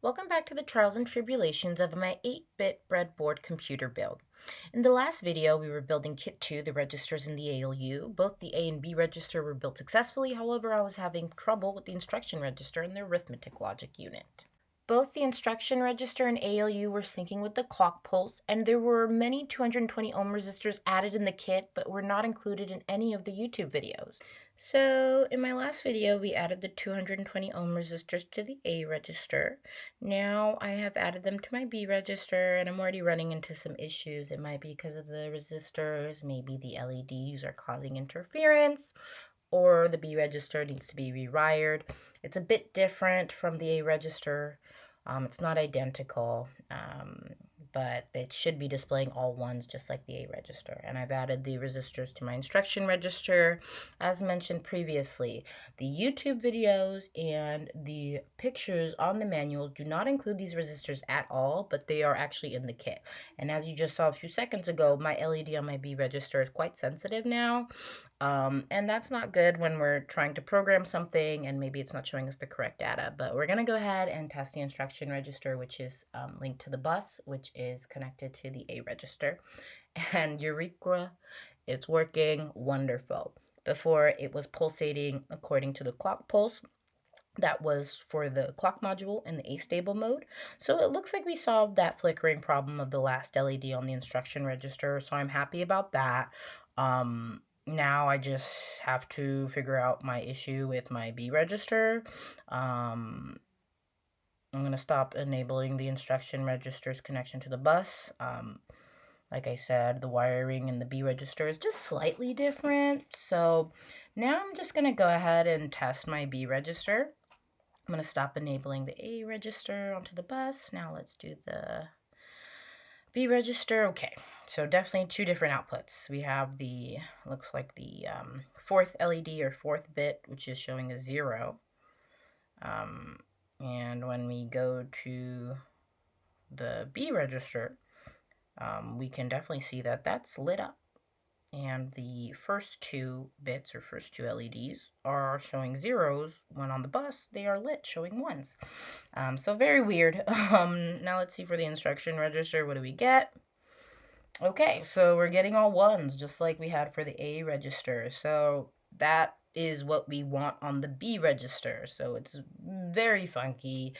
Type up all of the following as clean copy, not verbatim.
Welcome back to the trials and tribulations of my 8-bit breadboard computer build. In the last video, we were building Kit 2, the registers in the ALU. Both the A and B register were built successfully, however, I was having trouble with the instruction register and the arithmetic logic unit. Both the instruction register and ALU were syncing with the clock pulse, and there were many 220 ohm resistors added in the kit, but were not included in any of the YouTube videos. So in my last video, we added the 220 ohm resistors to the A register. Now I have added them to my B register, and I'm already running into some issues. It might be because of the resistors, maybe the LEDs are causing interference, or the B register needs to be rewired. It's a bit different from the A register. It's not identical, but it should be displaying all ones just like the A register. And I've added the resistors to my instruction register. As mentioned previously, the YouTube videos and the pictures on the manual do not include these resistors at all, but they are actually in the kit. And as you just saw a few seconds ago, my LED on my B register is quite sensitive now. And that's not good when we're trying to program something and maybe it's not showing us the correct data. But we're going to go ahead and test the instruction register, which is linked to the bus, which is connected to the A register. And Eureka, it's working wonderful. Before, it was pulsating according to the clock pulse. That was for the clock module in the astable mode. So it looks like we solved that flickering problem of the last LED on the instruction register. So I'm happy about that. Now I just have to figure out my issue with my B register. I'm going to stop enabling the instruction register's connection to the bus. Like I said, the wiring in the B register is just slightly different. So now I'm just going to go ahead and test my B register. I'm going to stop enabling the A register onto the bus. Now let's do the B register. Okay, so definitely two different outputs. We have the, looks like the fourth LED or fourth bit, which is showing a 0. And when we go to the B register, we can definitely see that that's lit up. And the first two bits or first two LEDs are showing 0s when on the bus they are lit, showing 1s. So very weird. Now let's see for the instruction register, what do we get? Okay, so we're getting all 1s just like we had for the A register. So that is what we want on the B register. So it's very funky.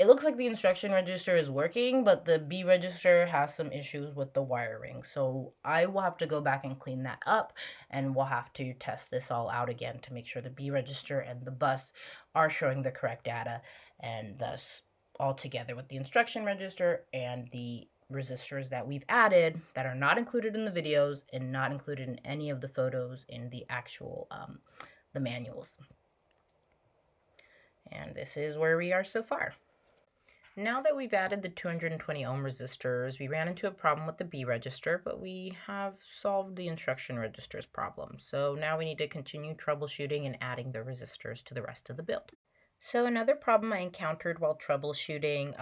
It looks like the instruction register is working, but the B register has some issues with the wiring. So I will have to go back and clean that up, and we'll have to test this all out again to make sure the B register and the bus are showing the correct data, and thus all together with the instruction register and the resistors that we've added that are not included in the videos and not included in any of the photos in the actual the manuals. And this is where we are so far. Now that we've added the 220 ohm resistors, we ran into a problem with the B register, but we have solved the instruction register's problem. So now we need to continue troubleshooting and adding the resistors to the rest of the build. So another problem I encountered while troubleshooting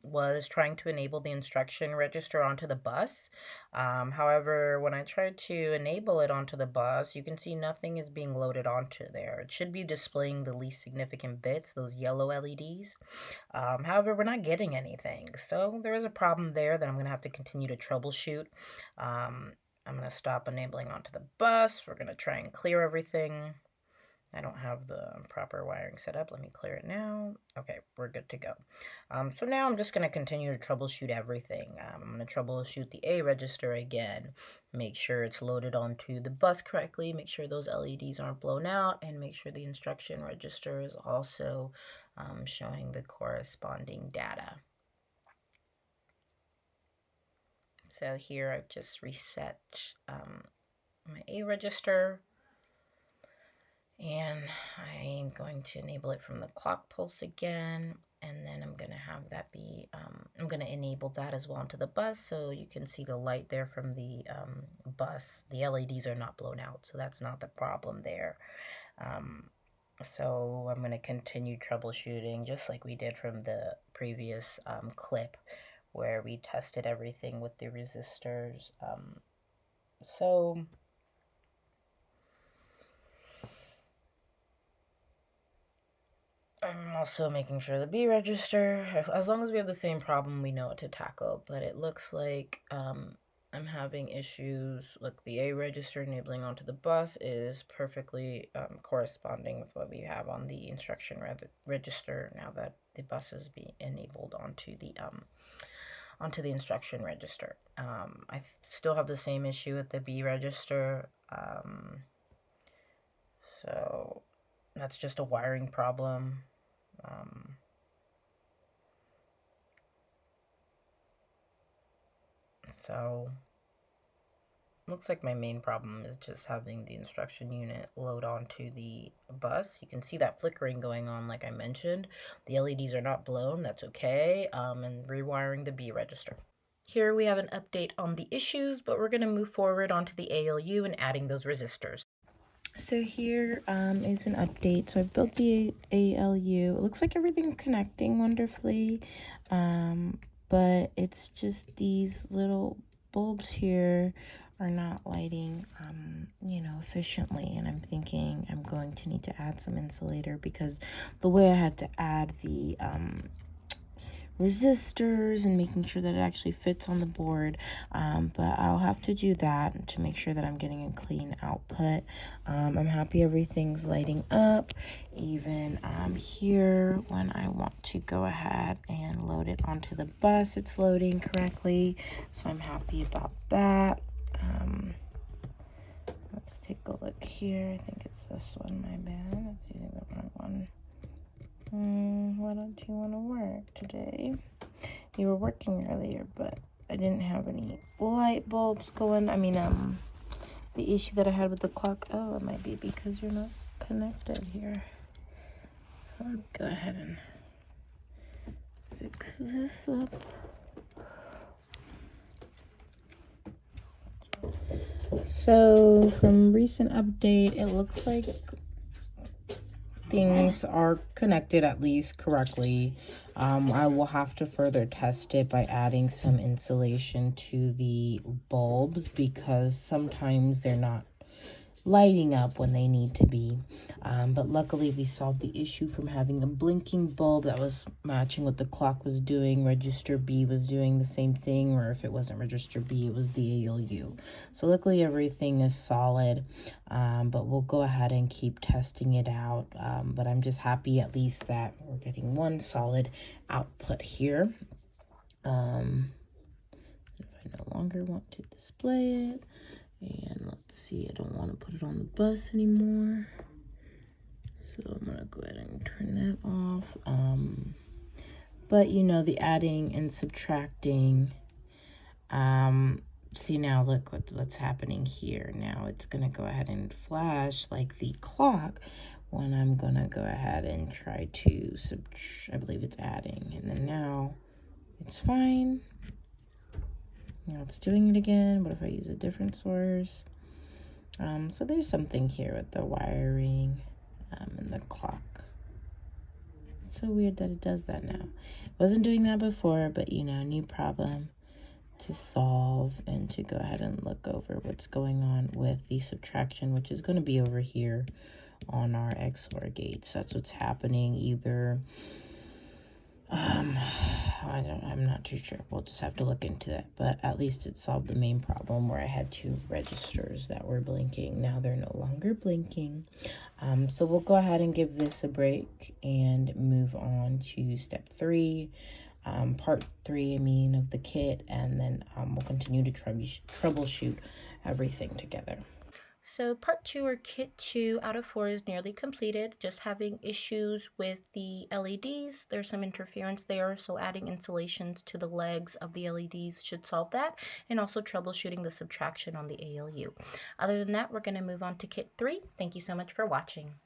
was trying to enable the instruction register onto the bus. However, when I tried to enable it onto the bus, you can see nothing is being loaded onto there. It should be displaying the least significant bits, those yellow LEDs. However, we're not getting anything. So there is a problem there that I'm going to have to continue to troubleshoot. I'm going to stop enabling onto the bus. We're going to try and clear everything. I don't have the proper wiring set up. Let me clear it now. Okay, we're good to go. So now I'm just going to continue to troubleshoot everything. I'm going to troubleshoot the A register again, make sure it's loaded onto the bus correctly, make sure those LEDs aren't blown out, and make sure the instruction register is also showing the corresponding data. So here I've just reset my A register. And I'm going to enable it from the clock pulse again, and then I'm going to have that be, I'm going to enable that as well onto the bus, so you can see the light there from the bus. The LEDs are not blown out, so that's not the problem there. So I'm going to continue troubleshooting just like we did from the previous clip where we tested everything with the resistors. So I'm also making sure the B register, as long as we have the same problem, we know what to tackle. But it looks like I'm having issues. Look, the A register enabling onto the bus is perfectly corresponding with what we have on the instruction register now that the bus is being enabled onto the instruction register. I still have the same issue with the B register. So that's just a wiring problem. So looks like my main problem is just having the instruction unit load onto the bus. You can see that flickering going on like I mentioned. The LEDs are not blown, that's okay. And rewiring the B register. Here we have an update on the issues, but we're going to move forward onto the ALU and adding those resistors. So here is an update. So I built the ALU. It looks like everything's connecting wonderfully, but it's just these little bulbs here are not lighting, efficiently. And I'm thinking I'm going to need to add some insulator because the way I had to add the resistors and making sure that it actually fits on the board, but I'll have to do that to make sure that I'm getting a clean output. I'm happy everything's lighting up, even here when I want to go ahead and load it onto the bus, it's loading correctly, so I'm happy about that. Let's take a look here. I think it's this one, my bad, it's using the wrong one. Why don't you want to work today? You were working earlier, but I didn't have any light bulbs going. I mean, the issue that I had with the clock. Oh, it might be because you're not connected here. So I'll go ahead and fix this up. So from recent update, it looks like things are connected at least correctly. I will have to further test it by adding some insulation to the bulbs because sometimes they're not lighting up when they need to be. But luckily we solved the issue from having a blinking bulb that was matching what the clock was doing. Register B was doing the same thing, or if it wasn't register B, it was the ALU. So luckily everything is solid, but we'll go ahead and keep testing it out. But I'm just happy at least that we're getting one solid output here. If I no longer want to display it, and let's see, I don't want to put it on the bus anymore. So I'm going to go ahead and turn that off. But the adding and subtracting. See now, look what's happening here. Now it's going to go ahead and flash like the clock when I'm going to go ahead and try to I believe it's adding. And then now it's fine. Now it's doing it again. What if I use a different source? So there's something here with the wiring and the clock. It's so weird that it does that now. It wasn't doing that before, but new problem to solve and to go ahead and look over what's going on with the subtraction, which is going to be over here on our XOR gates. That's what's happening. Either I'm not too sure. We'll just have to look into that. But at least it solved the main problem where I had two registers that were blinking. Now they're no longer blinking. So we'll go ahead and give this a break and move on to step 3, part 3, of the kit, and then we'll continue to troubleshoot everything together. So part 2, or kit 2 out of 4, is nearly completed. Just having issues with the LEDs. There's some interference there, so adding insulations to the legs of the LEDs should solve that, and also troubleshooting the subtraction on the ALU. Other than that, we're going to move on to kit 3. Thank you so much for watching.